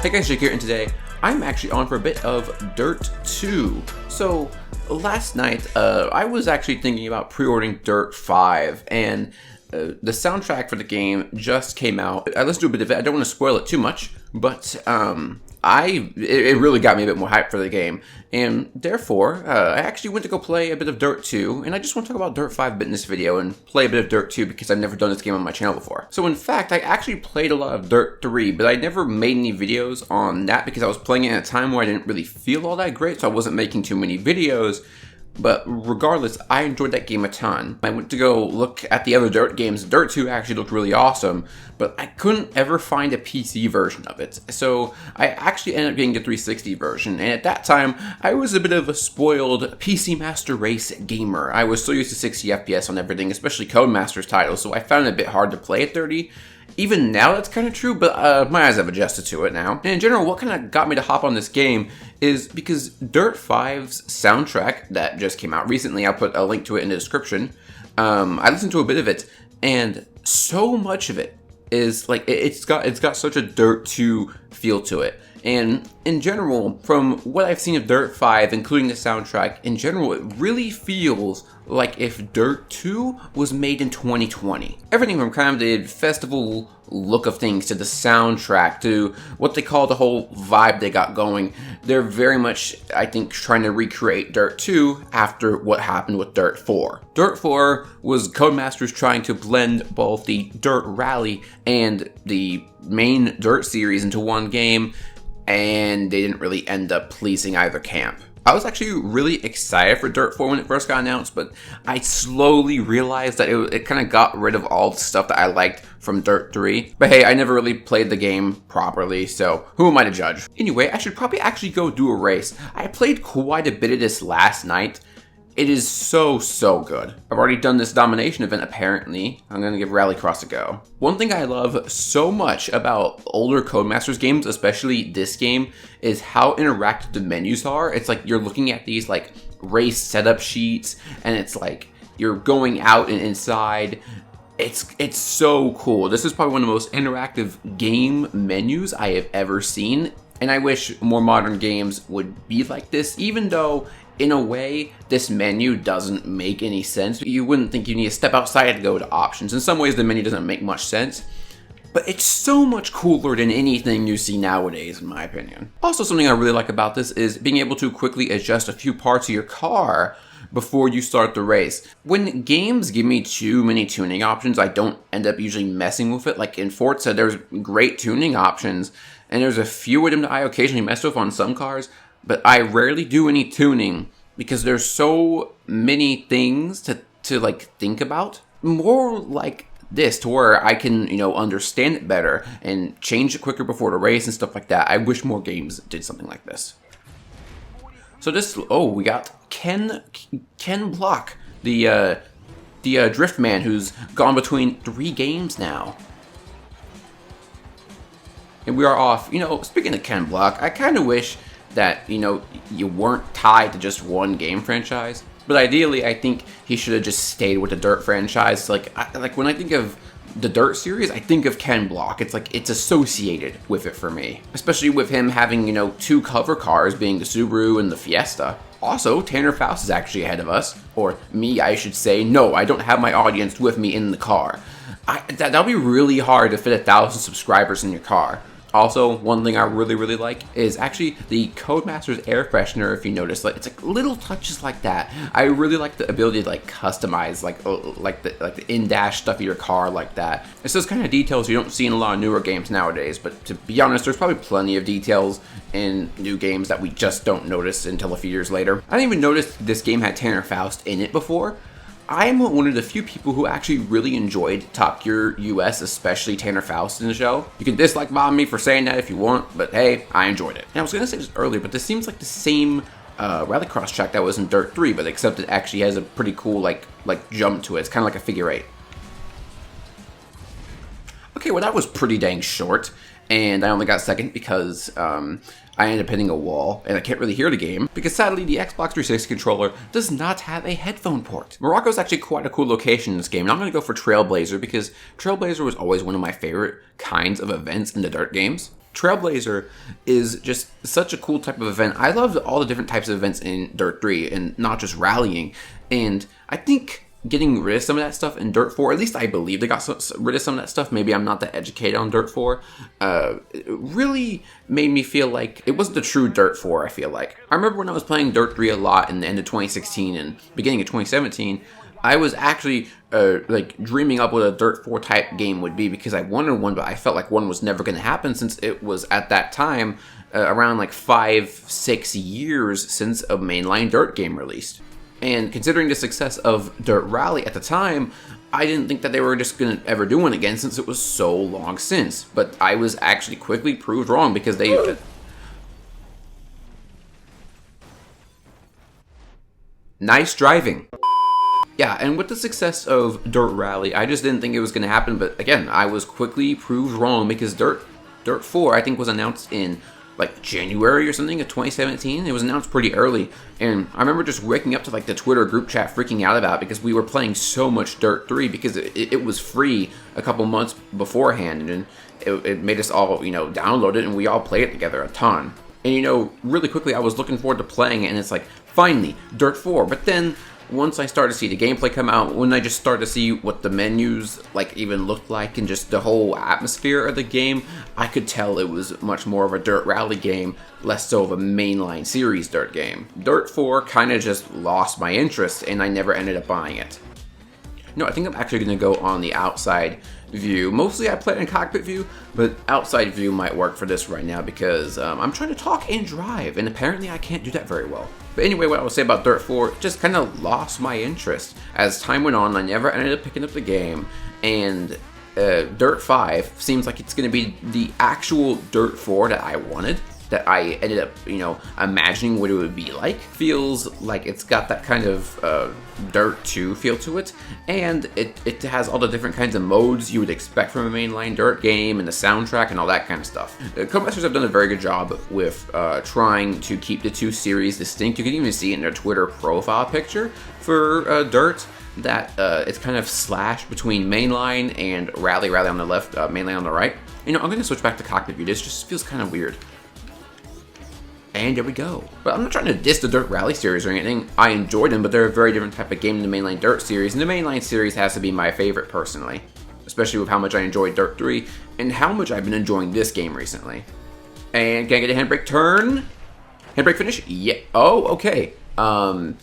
Hey guys, Jake here, and today I'm actually on for a bit of Dirt 2. So last night I was actually thinking about pre-ordering Dirt 5, and the soundtrack for the game just came out. I listened to a bit of it. I don't want to spoil it too much, but it really got me a bit more hyped for the game, and therefore I actually went to go play a bit of Dirt 2, and I just want to talk about Dirt 5 a bit in this video and play a bit of Dirt 2 because I've never done this game on my channel before. So in fact, I actually played a lot of Dirt 3, but I never made any videos on that because I was playing it at a time where I didn't really feel all that great, so I wasn't making too many videos. But regardless, I enjoyed that game a ton. I went to go look at the other Dirt games. Dirt 2 actually looked really awesome, but I couldn't ever find a PC version of it. So I actually ended up getting the 360 version, and at that time, I was a bit of a spoiled PC Master Race gamer. I was so used to 60 FPS on everything, especially Codemaster's titles, so I found it a bit hard to play at 30. Even now that's kind of true, but my eyes have adjusted to it now. And in general, what kind of got me to hop on this game is because Dirt 5's soundtrack that just came out recently, I'll put a link to it in the description, I listened to a bit of it, and so much of it is like, it's got such a Dirt 2 feel to it. And in general, from what I've seen of Dirt 5, including the soundtrack, in general, it really feels like if Dirt 2 was made in 2020. Everything from kind of the festival look of things to the soundtrack to what they call the whole vibe they got going. They're very much, I think, trying to recreate Dirt 2 after what happened with Dirt 4. Dirt 4 was Codemasters trying to blend both the Dirt Rally and the main Dirt series into one game, and they didn't really end up pleasing either camp. I was actually really excited for Dirt 4 when it first got announced, but I slowly realized that it kind of got rid of all the stuff that I liked from Dirt 3. But hey, I never really played the game properly, so who am I to judge? Anyway, I should probably actually go do a race. I played quite a bit of this last night. It is so good. I've already done this domination event apparently. I'm gonna give Rallycross a go. One thing I love so much about older Codemasters games, especially this game, is how interactive the menus are. It's like you're looking at these like race setup sheets, and it's like you're going out and inside. It's so cool. This is probably one of the most interactive game menus I have ever seen, and I wish more modern games would be like this, even though in a way, this menu doesn't make any sense. You wouldn't think you need to step outside to go to options. In some ways, the menu doesn't make much sense, but it's so much cooler than anything you see nowadays, in my opinion. Also, something I really like about this is being able to quickly adjust a few parts of your car before you start the race. When games give me too many tuning options, I don't end up usually messing with it. Like in Forza, there's great tuning options, and there's a few of them that I occasionally mess with on some cars, but I rarely do any tuning because there's so many things to like think about. More like this, to where I can, understand it better and change it quicker before the race and stuff like that. I wish more games did something like this. So we got Ken Block, the drift man who's gone between 3 games now. And we are off. Speaking of Ken Block, I kind of wish that, you weren't tied to just one game franchise. But ideally, I think he should have just stayed with the Dirt franchise. Like when I think of the Dirt series, I think of Ken Block. It's like it's associated with it for me. Especially with him having, 2 cover cars, being the Subaru and the Fiesta. Also, Tanner Faust is actually ahead of us. Or me, I should say. No, I don't have my audience with me in the car. That'll be really hard to fit 1,000 subscribers in your car. Also, one thing I really like is actually the Codemasters air freshener. If you notice, it's like little touches like that. I really like the ability to customize like the in-dash stuff of your car like that. It's those kind of details you don't see in a lot of newer games nowadays. But to be honest, there's probably plenty of details in new games that we just don't notice until a few years later. I didn't even notice this game had Tanner Faust in it before. I am one of the few people who actually really enjoyed Top Gear US, especially Tanner Faust in the show. You can dislike me for saying that if you want, but hey, I enjoyed it. And I was going to say this earlier, but this seems like the same Rallycross track that was in Dirt 3, but except it actually has a pretty cool like jump to it. It's kind of like a figure 8. Okay, well that was pretty dang short, and I only got second because I ended up hitting a wall, and I can't really hear the game, because sadly the Xbox 360 controller does not have a headphone port. Morocco is actually quite a cool location in this game, and I'm going to go for Trailblazer, because Trailblazer was always one of my favorite kinds of events in the Dirt games. Trailblazer is just such a cool type of event. I love all the different types of events in Dirt 3 and not just rallying. And I think getting rid of some of that stuff in Dirt 4, at least I believe they got rid of some of that stuff. Maybe I'm not that educated on Dirt 4. It really made me feel like it wasn't the true Dirt 4, I feel like. I remember when I was playing Dirt 3 a lot in the end of 2016 and beginning of 2017, I was actually like dreaming up what a Dirt 4 type game would be because I wanted one, but I felt like one was never going to happen since it was at that time around like 5-6 years since a mainline Dirt game released. And considering the success of Dirt Rally at the time, I didn't think that they were just going to ever do one again since it was so long since. But I was actually quickly proved wrong because they... Nice driving. Yeah, and with the success of Dirt Rally, I just didn't think it was going to happen. But again, I was quickly proved wrong because Dirt 4, I think, was announced in like January or something of 2017. It was announced pretty early, and I remember just waking up to like the Twitter group chat freaking out about it because we were playing so much Dirt 3 because it was free a couple months beforehand, and it made us all, you know, download it, and we all played it together a ton. And you know, really quickly I was looking forward to playing it, and it's like, finally, Dirt 4. But then once I started to see the gameplay come out, when I just started to see what the menus like even looked like and just the whole atmosphere of the game, I could tell it was much more of a Dirt Rally game, less so of a mainline series Dirt game. Dirt 4 kind of just lost my interest and I never ended up buying it. No, I think I'm actually going to go on the outside view. Mostly I play in cockpit view, but outside view might work for this right now because I'm trying to talk and drive, and apparently I can't do that very well. But anyway, what I would say about Dirt 4, just kind of lost my interest. As time went on, I never ended up picking up the game, and Dirt 5 seems like it's going to be the actual Dirt 4 that I wanted, that I ended up, you know, imagining what it would be like. Feels like it's got that kind of Dirt 2 feel to it, and it has all the different kinds of modes you would expect from a mainline Dirt game, and the soundtrack and all that kind of stuff. The Codemasters have done a very good job with trying to keep the two series distinct. You can even see in their Twitter profile picture for Dirt that it's kind of slashed between mainline and rally on the left, mainline on the right. You know, I'm going to switch back to cockpit view. This just feels kind of weird. And there we go. But I'm not trying to diss the Dirt Rally series or anything. I enjoyed them, but they're a very different type of game than the mainline Dirt series. And the mainline series has to be my favorite personally. Especially with how much I enjoyed Dirt 3 and how much I've been enjoying this game recently. And can I get a handbrake turn? Handbrake finish? Yeah. Oh, okay. A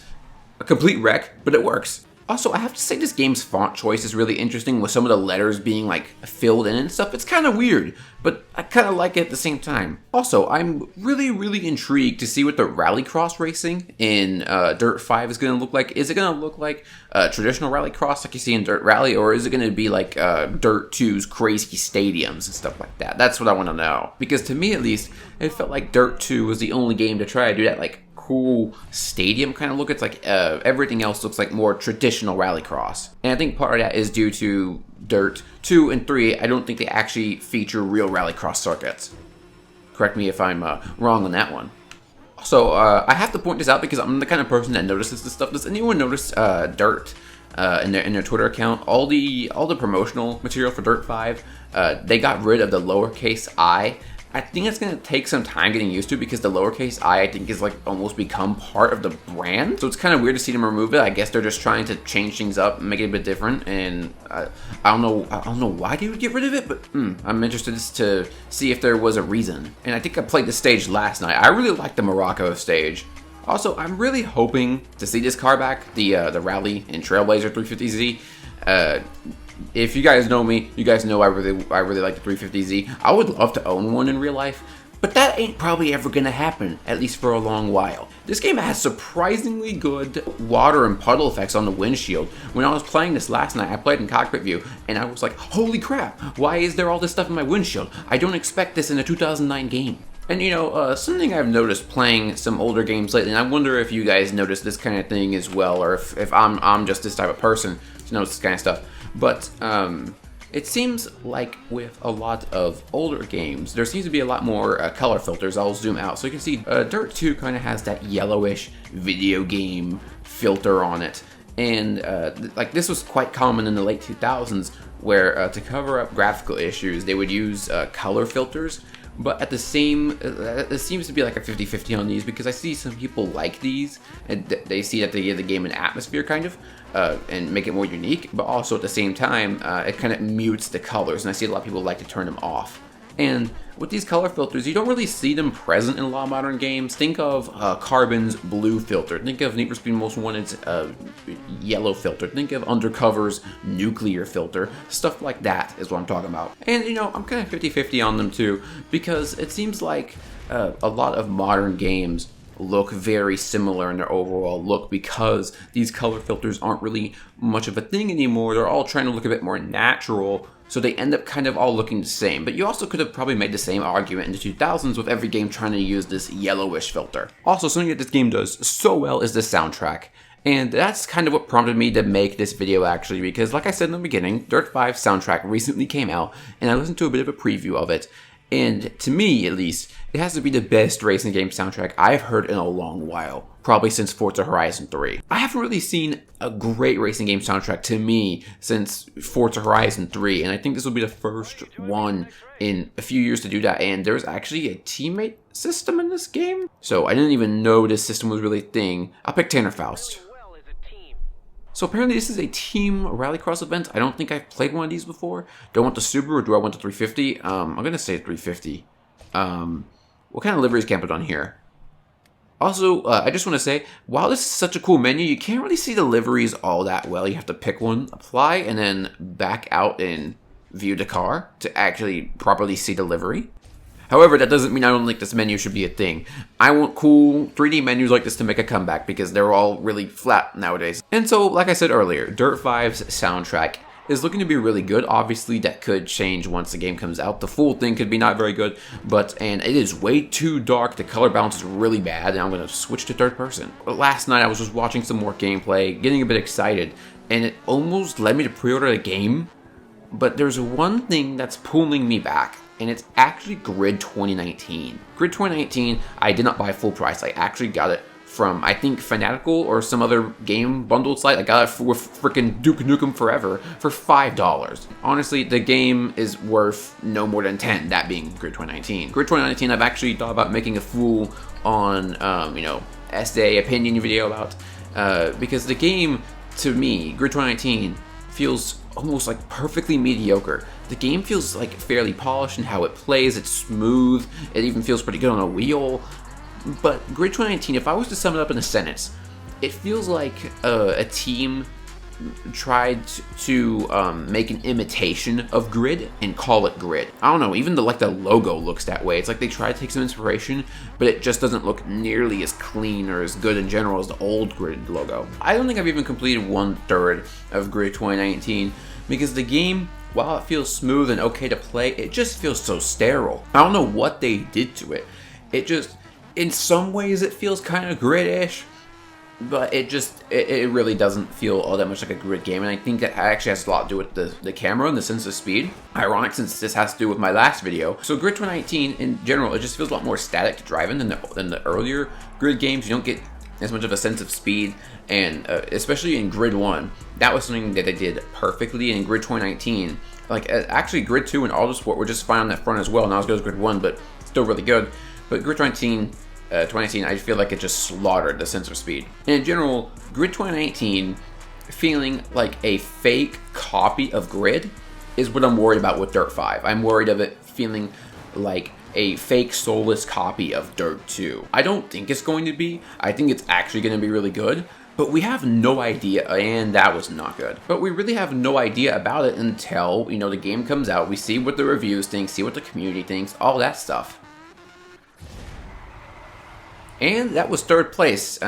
complete wreck, but it works. Also, I have to say this game's font choice is really interesting with some of the letters being like filled in and stuff. It's kind of weird, but I kind of like it at the same time. Also, I'm really intrigued to see what the rallycross racing in Dirt 5 is going to look like. Is it going to look like traditional rallycross like you see in Dirt Rally, or is it going to be like Dirt 2's crazy stadiums and stuff like that? That's what I want to know. Because to me, at least, it felt like Dirt 2 was the only game to try to do that like cool stadium kind of look. It's like everything else looks like more traditional rallycross, and I think part of that is due to Dirt 2 and 3. I don't think they actually feature real rallycross circuits. Correct me if I'm wrong on that one. So I have to point this out because I'm the kind of person that notices this stuff. Does anyone notice Dirt in their Twitter account? All the promotional material for Dirt 5, they got rid of the lowercase I. I think it's going to take some time getting used to because the lowercase I think is like almost become part of the brand. So it's kind of weird to see them remove it. I guess they're just trying to change things up and make it a bit different. And I don't know why they would get rid of it, but I'm interested to see if there was a reason. And I think I played the stage last night. I really like the Morocco stage. Also, I'm really hoping to see this car back, the Rally and Trailblazer 350Z. If you guys know me, you guys know I really like the 350Z. I would love to own one in real life, but that ain't probably ever gonna happen, at least for a long while. This game has surprisingly good water and puddle effects on the windshield. When I was playing this last night, I played in cockpit view, and I was like, holy crap, why is there all this stuff in my windshield? I don't expect this in a 2009 game. And you know, something I've noticed playing some older games lately, and I wonder if you guys notice this kind of thing as well, or if I'm just this type of person to notice this kind of stuff. But it seems like with a lot of older games, there seems to be a lot more color filters. I'll zoom out so you can see Dirt 2 kind of has that yellowish video game filter on it. And like this was quite common in the late 2000s where to cover up graphical issues, they would use color filters But at the same, it seems to be like a 50-50 on these, because I see some people like these, and they see that they give the game an atmosphere kind of, and make it more unique, but also at the same time, it kind of mutes the colors, and I see a lot of people like to turn them off. And with these color filters, you don't really see them present in a lot of modern games. Think of Carbon's blue filter. Think of Need for Speed Most Wanted's yellow filter. Think of Undercover's nuclear filter. Stuff like that is what I'm talking about. And, you know, I'm kind of 50-50 on them too, because it seems like a lot of modern games look very similar in their overall look, because these color filters aren't really much of a thing anymore. They're all trying to look a bit more natural, so they end up kind of all looking the same. But you also could have probably made the same argument in the 2000s with every game trying to use this yellowish filter. Also, something that this game does so well is the soundtrack. And that's kind of what prompted me to make this video, actually, because like I said in the beginning, Dirt 5 soundtrack recently came out, and I listened to a bit of a preview of it. And to me, at least, it has to be the best racing game soundtrack I've heard in a long while. Probably since Forza Horizon 3. I haven't really seen a great racing game soundtrack to me since Forza Horizon 3, and I think this will be the first one in a few years to do that. And there's actually a teammate system in this game, so I didn't even know this system was really a thing. I'll pick Tanner Faust. So apparently this is a team rallycross event. I don't think I've played one of these before. Do I want the Subaru or do I want the 350? I'm gonna say 350. What kind of liveries can I put on here? Also, I just want to say, while this is such a cool menu, you can't really see the liveries all that well. You have to pick one, apply, and then back out and view the car to actually properly see the livery. However, that doesn't mean I don't think this menu should be a thing. I want cool 3D menus like this to make a comeback, because they're all really flat nowadays. And so, like I said earlier, Dirt 5's soundtrack is looking to be really good. Obviously, that could change once the game comes out. The full thing could be not very good, and it is way too dark. The color balance is really bad, and I'm going to switch to third person. But last night, I was just watching some more gameplay, getting a bit excited, and it almost led me to pre-order the game. But there's one thing that's pulling me back, and it's actually Grid 2019. Grid 2019, I did not buy full price. I actually got it from, I think, Fanatical or some other game bundled site. I got it with freaking Duke Nukem Forever for $5. Honestly, the game is worth no more than 10, that being Grid 2019. Grid 2019, I've actually thought about making a full on, essay, opinion video about, because the game, to me, Grid 2019, feels almost like perfectly mediocre. The game feels like fairly polished in how it plays. It's smooth. It even feels pretty good on a wheel. But Grid 2019, if I was to sum it up in a sentence, it feels like a team tried to make an imitation of Grid and call it Grid. I don't know, even the logo looks that way. It's like they tried to take some inspiration, but it just doesn't look nearly as clean or as good in general as the old Grid logo. I don't think I've even completed 1/3 of Grid 2019, because the game, while it feels smooth and okay to play, it just feels so sterile. I don't know what they did to it. It just, in some ways it feels kind of Grid-ish, but it really doesn't feel all that much like a Grid game, and I think that actually has a lot to do with the camera and the sense of speed. Ironic, since this has to do with my last video. So Grid 2019, in general, it just feels a lot more static to drive in than the earlier Grid games. You don't get as much of a sense of speed, and especially in Grid 1, that was something that they did perfectly. In Grid 2019, actually Grid 2 and Autosport were just fine on that front as well, not as good as Grid 1, but still really good. But Grid 2019, I feel like it just slaughtered the sense of speed. And in general, Grid 2019 feeling like a fake copy of Grid is what I'm worried about with Dirt 5. I'm worried of it feeling like a fake soulless copy of Dirt 2. I don't think it's going to be. I think it's actually going to be really good, but we have no idea, and that was not good. But we really have no idea about it until, the game comes out. We see what the reviews think, see what the community thinks, all that stuff. And that was third place.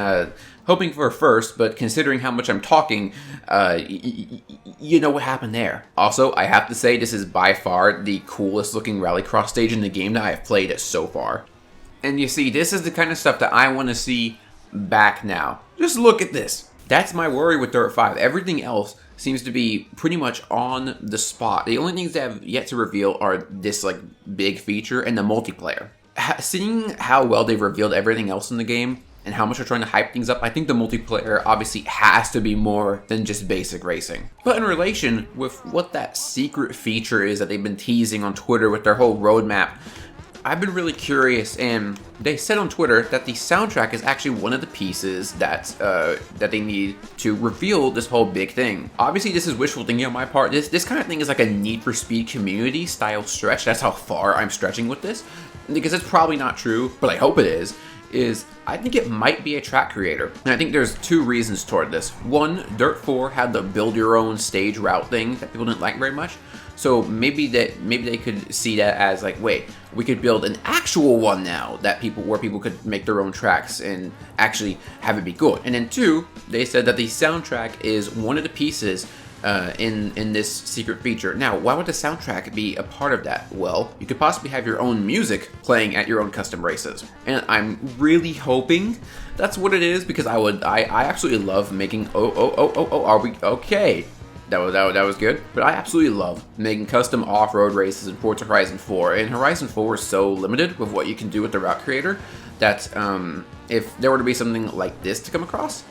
Hoping for a first, but considering how much I'm talking, you know what happened there. Also, I have to say, this is by far the coolest looking rallycross stage in the game that I've played so far. And you see, this is the kind of stuff that I want to see back now. Just look at this. That's my worry with Dirt 5. Everything else seems to be pretty much on the spot. The only things that have yet to reveal are this big feature and the multiplayer. Seeing how well they've revealed everything else in the game and how much they're trying to hype things up, I think the multiplayer obviously has to be more than just basic racing. But in relation with what that secret feature is that they've been teasing on Twitter with their whole roadmap, I've been really curious, and they said on Twitter that the soundtrack is actually one of the pieces that they need to reveal this whole big thing. Obviously, this is wishful thinking on my part. This kind of thing is like a Need for Speed Community style stretch. That's how far I'm stretching with this, because it's probably not true, but I hope it is I think it might be a track creator. And I think there's two reasons toward this. One, Dirt 4 had the build your own stage route thing that people didn't like very much. So maybe they could see that as like, wait, we could build an actual one now that where people could make their own tracks and actually have it be good. And then two, they said that the soundtrack is one of the pieces in this secret feature. Now, why would the soundtrack be a part of that? Well, you could possibly have your own music playing at your own custom races, and I'm really hoping that's what it is, because I absolutely love making are we okay? That was good. But I absolutely love making custom off-road races in Forza Horizon 4, and Horizon 4 is so limited with what you can do with the route creator that if there were to be something like this to come across,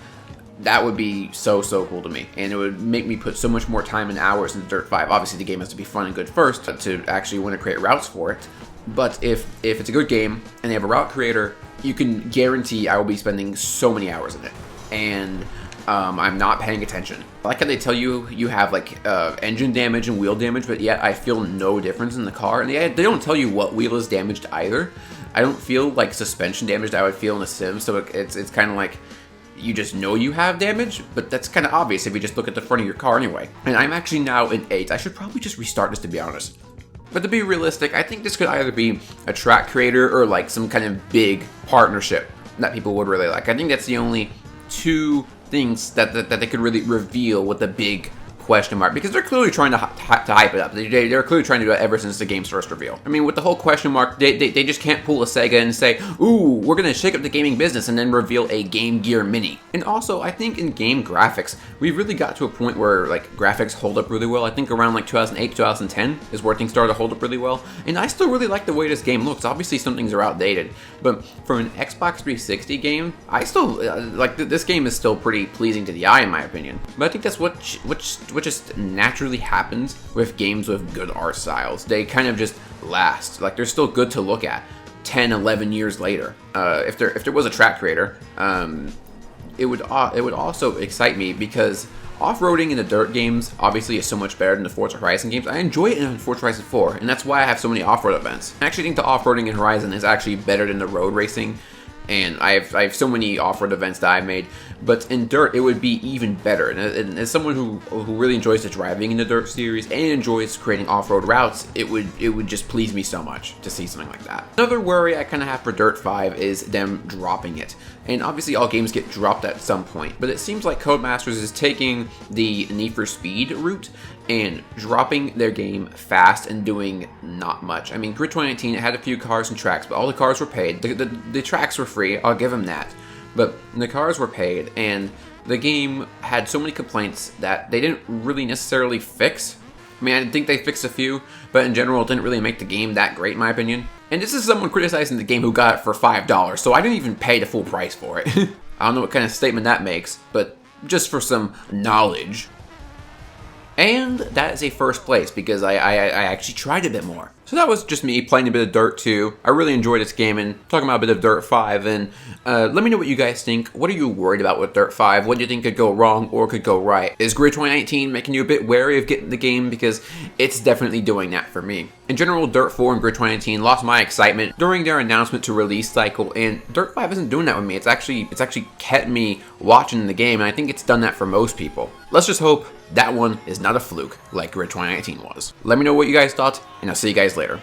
that would be so cool to me, and it would make me put so much more time and hours into Dirt 5. Obviously, the game has to be fun and good first to actually want to create routes for it. But if it's a good game and they have a route creator, you can guarantee I will be spending so many hours in it, and I'm not paying attention. I like how they tell you have like engine damage and wheel damage, but yet I feel no difference in the car, and they don't tell you what wheel is damaged either. I don't feel like suspension damage that I would feel in a sim, so it's kind of like, you just know you have damage, but that's kind of obvious if you just look at the front of your car anyway. And I'm actually now in 8. I should probably just restart this, to be honest. But to be realistic, I think this could either be a track creator or like some kind of big partnership that people would really like. I think that's the only two things that they could really reveal with a big question mark, because they're clearly trying to hype it up. They're clearly trying to do it ever since the game's first reveal. I mean, with the whole question mark, they just can't pull a Sega and say, ooh, we're gonna shake up the gaming business, and then reveal a Game Gear Mini. And also, I think in game graphics, we really got to a point where like graphics hold up really well. I think around like 2008, 2010 is where things started to hold up really well. And I still really like the way this game looks. Obviously, some things are outdated, but for an Xbox 360 game, I still like this game is still pretty pleasing to the eye, in my opinion. But I think that's what just naturally happens with games with good art styles. They kind of just last. Like, they're still good to look at 10, 11 years later. If there was a track creator, it would also excite me, because off-roading in the dirt games obviously is so much better than the Forza Horizon games. I enjoy it in Forza Horizon 4, and that's why I have so many off-road events. I actually think the off-roading in Horizon is actually better than the road racing, and I have so many off-road events that I made. But in dirt, it would be even better. And as someone who really enjoys the driving in the dirt series and enjoys creating off-road routes, it would just please me so much to see something like that. Another worry I kind of have for Dirt 5 is them dropping it. And obviously all games get dropped at some point, but it seems like Codemasters is taking the Need for Speed route and dropping their game fast and doing not much. I mean, Grid 2019 had a few cars and tracks, but all the cars were paid. The tracks were free, I'll give them that. But the cars were paid, and the game had so many complaints that they didn't really necessarily fix. I mean, I think they fixed a few, but in general, it didn't really make the game that great, in my opinion. And this is someone criticizing the game who got it for $5, so I didn't even pay the full price for it. I don't know what kind of statement that makes, but just for some knowledge. And that is a first place, because I actually tried a bit more. So that was just me playing a bit of Dirt 2. I really enjoyed this game, and talking about a bit of Dirt 5. And let me know what you guys think. What are you worried about with Dirt 5? What do you think could go wrong or could go right? Is Grid 2019 making you a bit wary of getting the game? Because it's definitely doing that for me. In general, Dirt 4 and Grid 2019 lost my excitement during their announcement to release cycle, and Dirt 5 isn't doing that with me. It's actually kept me watching the game, and I think it's done that for most people. Let's just hope that one is not a fluke like Grid 2019 was. Let me know what you guys thought, and I'll see you guys later.